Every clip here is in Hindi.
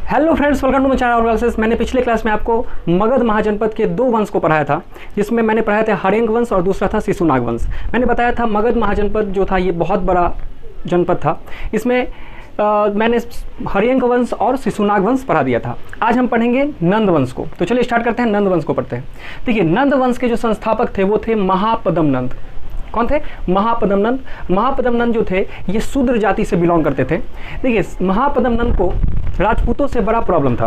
Hello friends, welcome to my channel. मैंने पिछले क्लास में आपको मगध महाजनपद के दो वंश को पढ़ाया था, जिसमें मैंने पढ़ाया था हर्यंक वंश और दूसरा था शिशुनाग वंश। मैंने बताया था मगध महाजनपद जो था ये बहुत बड़ा जनपद था। इसमें मैंने हर्यंक वंश और शिशुनाग वंश पढ़ा दिया था। आज हम पढ़ेंगे नंद वंश को। तो चलिए स्टार्ट करते हैं, नंद वंश को पढ़ते हैं। देखिए, नंद वंश के जो संस्थापक थे वो थे महापद्म नंद। कौन थे? महापद्म नंद। महापद्म नंद जो थे ये शूद्र जाति से बिलोंग करते थे। देखिए, महापद्म नंद को राजपूतों से बड़ा प्रॉब्लम था।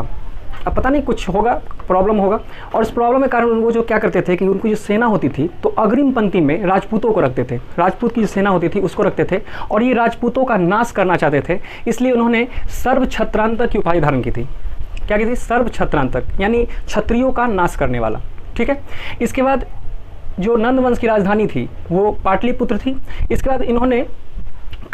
अब पता नहीं कुछ होगा, प्रॉब्लम होगा, और इस प्रॉब्लम के कारण वो जो क्या करते थे कि उनको जो सेना होती थी तो अग्रिम पंक्ति में राजपूतों को रखते थे। राजपूत की जो सेना होती थी उसको रखते थे, और ये राजपूतों का नाश करना चाहते थे। इसलिए उन्होंने सर्व छत्रांतक की उपाधि धारण की थी। क्या की थी? सर्व छत्रांतक, यानी क्षत्रियों का नाश करने वाला। ठीक है। इसके बाद जो नंद वंश की राजधानी थी वो पाटलिपुत्र थी। इसके बाद इन्होंने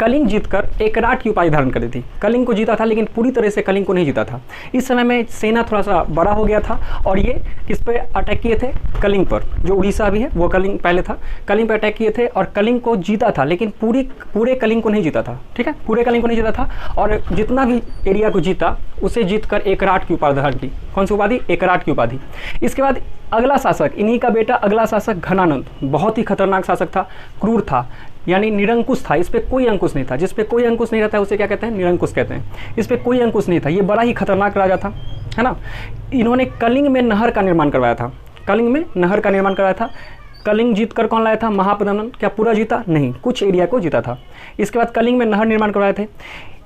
कलिंग जीतकर एकराट की उपाधि धारण करी थी। कलिंग को जीता था, लेकिन पूरी तरह से कलिंग को नहीं जीता था। इस समय में सेना थोड़ा सा बड़ा हो गया था, और ये किस पे अटैक किए थे? कलिंग पर। जो उड़ीसा भी है वो कलिंग पहले था, कलिंग पर अटैक किए थे और कलिंग को जीता था, लेकिन पूरे कलिंग को नहीं जीता था। ठीक है, पूरे कलिंग को नहीं जीता था, और जितना भी एरिया को जीता उसे जीतकर एकराट की उपाधि धारण की। कौन सी उपाधि? एकराट की उपाधि। इसके बाद अगला शासक, इन्हीं का बेटा अगला शासक घनानंद, बहुत ही खतरनाक शासक था, क्रूर था, यानी निरंकुश था। इस पे कोई अंकुश नहीं था। जिस पे कोई अंकुश नहीं रहता है उसे क्या कहते हैं? निरंकुश कहते हैं। इस पे कोई अंकुश नहीं था। ये बड़ा ही खतरनाक राजा था, है ना। इन्होंने कलिंग में नहर का निर्माण करवाया था। कलिंग में नहर का निर्माण करवाया था। कलिंग जीत कर कौन लाया था? महापद्म नंद। क्या पूरा जीता? नहीं, कुछ एरिया को जीता था। इसके बाद कलिंग में नहर निर्माण करवाए थे।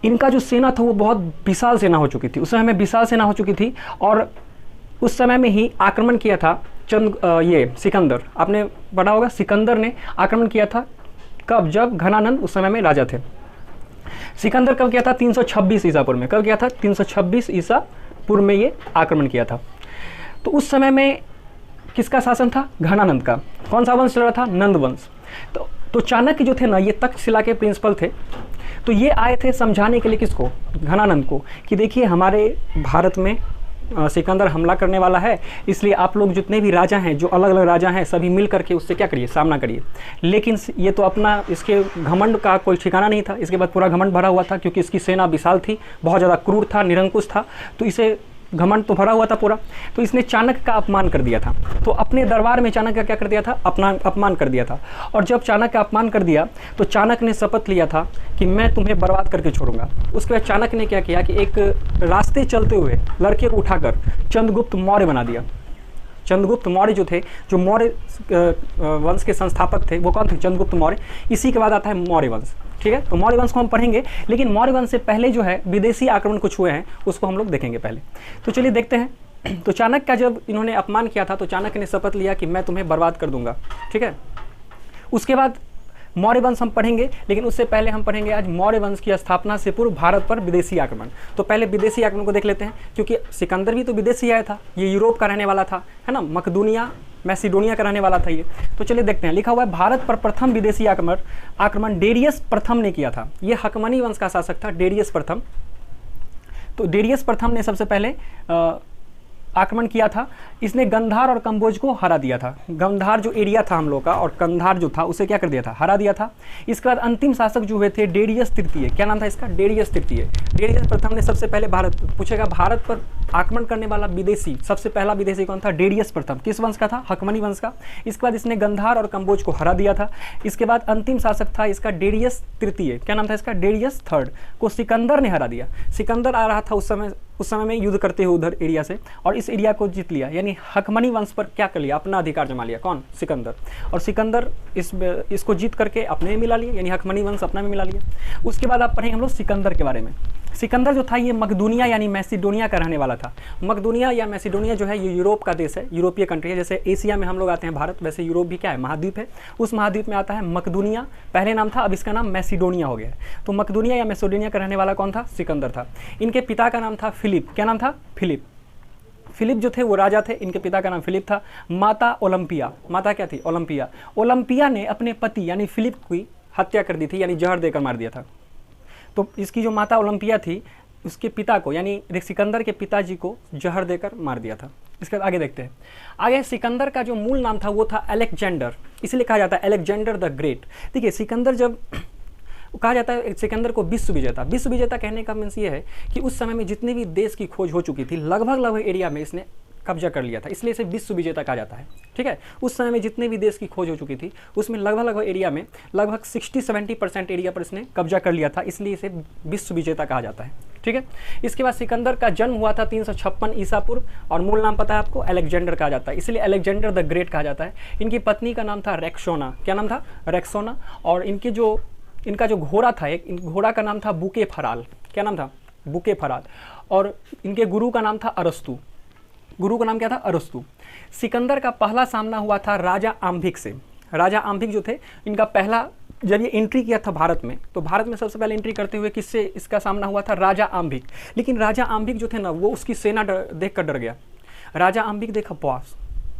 इनका जो सेना था वो बहुत विशाल सेना हो चुकी थी। उस समय में विशाल सेना हो चुकी थी, और उस समय में ही आक्रमण किया था ये सिकंदर। आपने पढ़ा होगा, सिकंदर ने आक्रमण किया था। कब? जब घनानंद उस समय में राजा थे। सिकंदर कब किया था? 326 ईसा पूर्व में। कब किया था? 326 ईसा पूर्व में ये आक्रमण किया था। तो उस समय में किसका शासन था? घनानंद का। कौन सा वंश चल रहा था? नंद वंश। तो चाणक्य जो थे ना, ये तक्षशिला के प्रिंसिपल थे। तो ये आए थे समझाने के लिए किसको? घनानंद को, कि देखिए हमारे भारत में सिकंदर हमला करने वाला है, इसलिए आप लोग जितने भी राजा हैं, जो अलग अलग राजा हैं, सभी मिल करके उससे क्या करिए? सामना करिए। लेकिन ये तो अपना, इसके घमंड का कोई ठिकाना नहीं था। इसके बाद पूरा घमंड भरा हुआ था, क्योंकि इसकी सेना विशाल थी, बहुत ज़्यादा क्रूर था, निरंकुश था, तो इसे घमंड तो भरा हुआ था पूरा। तो इसने चाणक्य का अपमान कर दिया था। तो अपने दरबार में चाणक्य का क्या कर दिया था? अपना अपमान कर दिया था। और जब चाणक्य का अपमान कर दिया तो चाणक्य ने शपथ लिया था कि मैं तुम्हें बर्बाद करके छोड़ूंगा। उसके बाद चाणक्य ने क्या किया कि एक रास्ते चलते हुए लड़के को उठाकर चंद्रगुप्त मौर्य बना दिया। चंद्रगुप्त मौर्य जो थे, जो मौर्य वंश के संस्थापक थे, वो कौन थे? चंद्रगुप्त मौर्य। इसी के बाद आता है मौर्य वंश। ठीक है, तो मौर्य वंश को हम पढ़ेंगे, लेकिन मौर्य वंश से पहले जो है विदेशी आक्रमण कुछ हुए हैं, उसको हम लोग देखेंगे पहले। तो चलिए देखते हैं। तो चाणक्य का जब इन्होंने अपमान किया था तो चाणक्य ने शपथ लिया कि मैं तुम्हें बर्बाद कर दूंगा। ठीक है, उसके बाद मौर्य वंश हम पढ़ेंगे, लेकिन उससे पहले हम पढ़ेंगे आज मौर्य वंश की स्थापना से पूर्व भारत पर विदेशी आक्रमण। तो पहले विदेशी आक्रमण को देख लेते हैं, क्योंकि सिकंदर भी तो विदेशी आया था, ये यूरोप का रहने वाला था, है ना, मकदूनिया मैसिडोनिया का रहने वाला था ये। तो चलिए देखते हैं। लिखा हुआ है भारत पर प्रथम विदेशी आक्रमण डेरियस प्रथम ने किया था। ये हकमनी वंश का शासक था, डेरियस प्रथम। तो डेरियस प्रथम ने सबसे पहले आक्रमण किया था। इसने गंधार और कंबोज को हरा दिया था। गंधार जो एरिया था हम लोग का, और कंधार जो था उसे क्या कर दिया था? हरा दिया था। इसके बाद अंतिम शासक जो हुए थे डेरियस तृतीय। क्या नाम था इसका? डेरियस तृतीय। डेरियस प्रथम ने सबसे पहले पूछेगा भारत पर आक्रमण करने वाला विदेशी, सबसे पहला विदेशी कौन था? डेरियस प्रथम। किस वंश का था? हकमनी वंश का। इसके बाद इसने गंधार और कंबोज को हरा दिया था। इसके बाद अंतिम शासक था इसका डेरियस तृतीय। क्या नाम था इसका? डेरियस थर्ड को सिकंदर ने हरा दिया। सिकंदर आ रहा था उस समय में युद्ध करते हुए उधर एरिया से, और इस एरिया को जीत लिया, यानी हकमनी वंश पर क्या कर लिया? अपना अधिकार जमा लिया। कौन? सिकंदर। और सिकंदर इसको जीत करके अपने में मिला लिया, यानी हकमनी वंश अपना में मिला लिया। उसके बाद आप पढ़ेंगे हम लोग सिकंदर के बारे में। सिकंदर जो था ये मकदूनिया यानी मैसिडोनिया का रहने वाला था। मकदूनिया या मैसिडोनिया जो है ये यूरोप का देश है, यूरोपीय कंट्री है। जैसे एशिया में हम लोग आते हैं भारत, वैसे यूरोप भी क्या है? महाद्वीप है। उस महाद्वीप में आता है मकदूनिया। पहले नाम था, अब इसका नाम मैसिडोनिया हो गया। तो मकदूनिया या मैसिडोनिया का रहने वाला कौन था? सिकंदर था। इनके पिता का नाम था फिलिप। क्या नाम था? फिलिप। फिलिप जो थे वो राजा थे। इनके पिता का नाम फिलिप था। माता ओलंपिया। माता क्या थी? ओलंपिया। ओलंपिया ने अपने पति यानी फिलिप की हत्या कर दी थी, यानी जहर देकर मार दिया था। तो इसकी जो माता ओलंपिया थी उसके पिता को, यानी सिकंदर के पिताजी को जहर देकर मार दिया था। इसके बाद आगे देखते हैं। आगे सिकंदर का जो मूल नाम था वो था अलेक्जेंडर, इसलिए कहा जाता है अलेक्जेंडर द ग्रेट। देखिए सिकंदर जब कहा जाता है सिकंदर को विश्व विजेता। विश्व विजेता कहने का मीन्स ये है कि उस समय में जितने भी देश की खोज हो चुकी थी लगभग एरिया में इसने कब्जा कर लिया था, इसलिए इसे विश्व विजेता कहा जाता है। ठीक है, उस समय में जितने भी देश की खोज हो चुकी थी उसमें लगभग एरिया में लगभग 60-70% एरिया पर इसने कब्जा कर लिया था, इसलिए इसे विश्व विजेता कहा जाता है। ठीक है, इसके बाद सिकंदर का जन्म हुआ था 356 ईसा पूर्व और मूल नाम पता है आपको, अलेक्जेंडर कहा जाता है, इसलिए अलेक्जेंडर द ग्रेट कहा जाता है। इनकी पत्नी का नाम था रेक्सोना। क्या नाम था? रेक्सोना। और इनका जो घोड़ा था, एक घोड़ा का नाम था बुके फराल। क्या नाम था? बुके फराल। और इनके गुरु का नाम था अरस्तु। गुरु का नाम क्या था? अरस्तु। सिकंदर का पहला सामना हुआ था राजा आम्भिक से। राजा आम्भिक जो थे, इनका पहला जब ये एंट्री किया था भारत में, तो भारत में सबसे पहले एंट्री करते हुए किससे इसका सामना हुआ था? राजा आम्भिक। लेकिन राजा आम्भिक जो थे ना, वो उसकी सेना देख कर डर गया। राजा आम्भिक देखा बॉस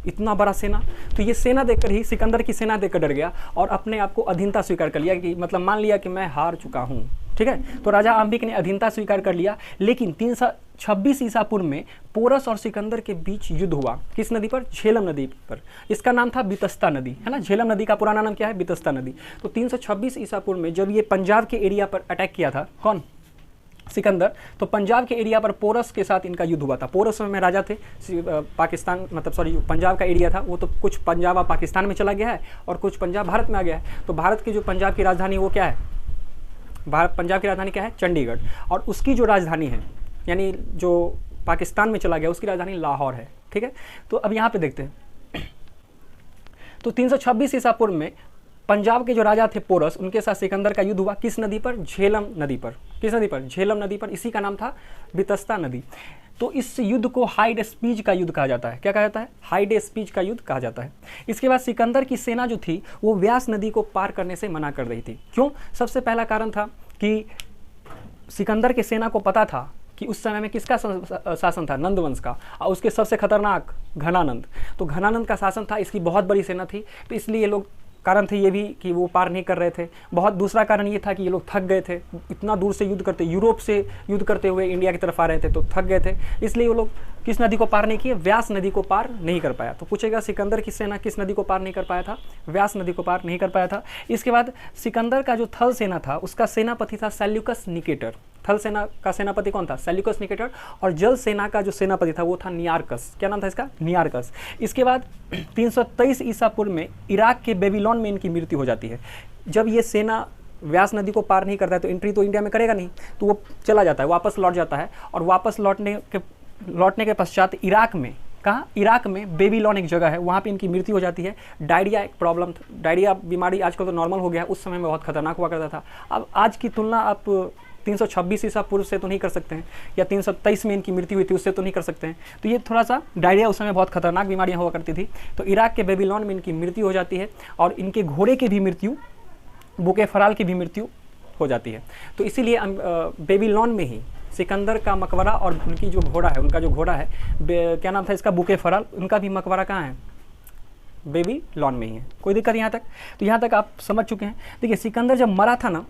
इतना बड़ा सेना, तो ये सेना देखकर ही, सिकंदर की सेना देखकर डर गया और अपने आप को अधीनता स्वीकार कर लिया, कि मतलब मान लिया कि मैं हार चुका हूँ। ठीक है, तो राजा आम्भिक ने अधीनता स्वीकार कर लिया। लेकिन 326 ईसा पूर्व में पोरस और सिकंदर के बीच युद्ध हुआ। किस नदी पर? झेलम नदी पर। इसका नाम था बितस्ता नदी, है ना। झेलम नदी का पुराना नाम क्या है? बितस्ता नदी। तो 326 ईसा पूर्व में जब ये पंजाब के एरिया पर अटैक किया था, कौन? सिकंदर, तो पंजाब के एरिया पर पोरस के साथ इनका युद्ध हुआ था। पोरस में राजा थे, पाकिस्तान मतलब सॉरी पंजाब का एरिया था वो, तो कुछ पंजाब अब पाकिस्तान में चला गया है और कुछ पंजाब भारत में आ गया है। तो भारत की जो पंजाब की राजधानी वो क्या है? पंजाब की राजधानी क्या है? चंडीगढ़। और उसकी जो राजधानी है, यानी जो पाकिस्तान में चला गया, उसकी राजधानी लाहौर है। ठीक है, तो अब यहाँ पे देखते हैं। तो 326 ईसा पूर्व में पंजाब के जो राजा थे पोरस, उनके साथ सिकंदर का युद्ध हुआ। किस नदी पर? झेलम नदी पर। किस नदी पर? झेलम नदी पर। इसी का नाम था बितस्ता नदी। तो इस युद्ध को हाइड स्पीच का युद्ध कहा जाता है। क्या कहा जाता है? हाइड स्पीच का युद्ध कहा जाता है। इसके बाद सिकंदर की सेना जो थी वो व्यास नदी को पार करने से मना कर रही थी। क्यों? सबसे पहला कारण था कि सिकंदर की सेना को पता था कि उस समय में किसका शासन था? नंदवंश का, और उसके सबसे खतरनाक घनानंद। तो घनानंद का शासन था, इसकी बहुत बड़ी सेना थी, तो इसलिए ये लोग कारण थे ये भी कि वो पार नहीं कर रहे थे। बहुत दूसरा कारण ये था कि ये लोग थक गए थे, इतना दूर से युद्ध करते, यूरोप से युद्ध करते हुए इंडिया की तरफ आ रहे थे, तो थक गए थे, इसलिए वो लोग किस नदी को पार नहीं किए? व्यास नदी को पार नहीं कर पाया। तो पूछेगा सिकंदर की सेना किस नदी को पार नहीं कर पाया था? व्यास नदी को पार नहीं कर पाया था। इसके बाद सिकंदर का जो थल सेना था उसका सेनापति था सेल्यूकस निकेटर। थल सेना का सेनापति कौन था? Seleucus Nicator. और जल सेना का जो सेनापति था वो था नियारकस। क्या नाम था इसका? नियारकस। इसके बाद 323 ईसा पूर्व में इराक के बेबीलोन में इनकी मृत्यु हो जाती है। जब ये सेना व्यास नदी को पार नहीं करता है तो एंट्री तो इंडिया में करेगा नहीं, तो वो चला जाता है, वापस लौट जाता है। और वापस लौटने के पश्चात इराक में, कहाँ? इराक में बेबीलोन एक जगह है, वहाँ पे इनकी मृत्यु हो जाती है। डायरिया एक प्रॉब्लम, डायरिया बीमारी आजकल तो नॉर्मल हो गया है, उस समय में बहुत खतरनाक हुआ करता था। अब आज की तुलना आप 326 ईसा पूर्व से तो नहीं कर सकते हैं, या 323 में इनकी मृत्यु हुई थी उससे तो नहीं कर सकते हैं। तो ये थोड़ा सा डायरिया उस समय बहुत खतरनाक बीमारियाँ हुआ करती थी। तो इराक के बेबीलोन में इनकी मृत्यु हो जाती है और इनके घोड़े की भी मृत्यु, बुके फराल की भी मृत्यु हो जाती है। तो इसीलिए बेबीलोन में ही सिकंदर का मकबरा और उनकी जो घोड़ा है, उनका जो घोड़ा है क्या नाम था इसका? बुके फराल। उनका भी मकबरा कहाँ है? बेबीलोन में ही है। कोई दिक्कत यहाँ तक? तो यहाँ तक आप समझ चुके हैं। देखिए सिकंदर जब मरा था ना,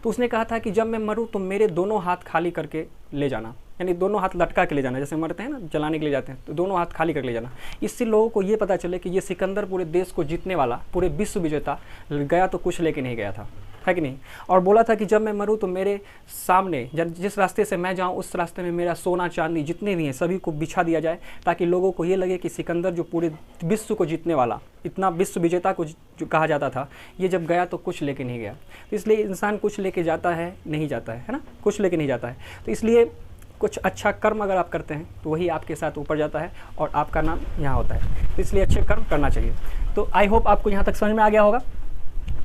तो उसने कहा था कि जब मैं मरूं तो मेरे दोनों हाथ खाली करके ले जाना, यानी दोनों हाथ लटका के ले जाना, जैसे मरते हैं ना जलाने के लिए जाते हैं, तो दोनों हाथ खाली करके ले जाना। इससे लोगों को ये पता चले कि ये सिकंदर पूरे देश को जीतने वाला, पूरे विश्व विजेता गया तो कुछ लेके नहीं गया था, है कि नहीं। और बोला था कि जब मैं मरूं तो मेरे सामने जिस रास्ते से मैं जाऊं उस रास्ते में मेरा सोना चांदी जितने भी हैं सभी को बिछा दिया जाए, ताकि लोगों को ये लगे कि सिकंदर जो पूरे विश्व को जीतने वाला, इतना विश्व विजेता को जो कहा जाता था, ये जब गया तो कुछ लेके नहीं गया। तो इसलिए इंसान कुछ लेके जाता है, नहीं जाता है ना, कुछ लेके नहीं जाता है। तो इसलिए कुछ अच्छा कर्म अगर आप करते हैं तो वही आपके साथ ऊपर जाता है और आपका नाम यहाँ होता है। तो इसलिए अच्छे कर्म करना चाहिए। तो आई होप आपको यहाँ तक समझ में आ गया होगा।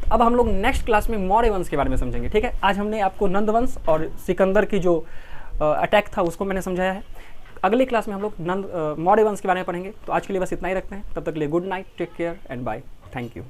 अब हम लोग नेक्स्ट क्लास में मौर्य वंश के बारे में समझेंगे। ठीक है, आज हमने आपको नंद वंश और सिकंदर की जो अटैक था उसको मैंने समझाया है। अगली क्लास में हम लोग मौर्य वंश के बारे में पढ़ेंगे। तो आज के लिए बस इतना ही रखते हैं। तब तक के लिए good night, take care and bye. Thank you.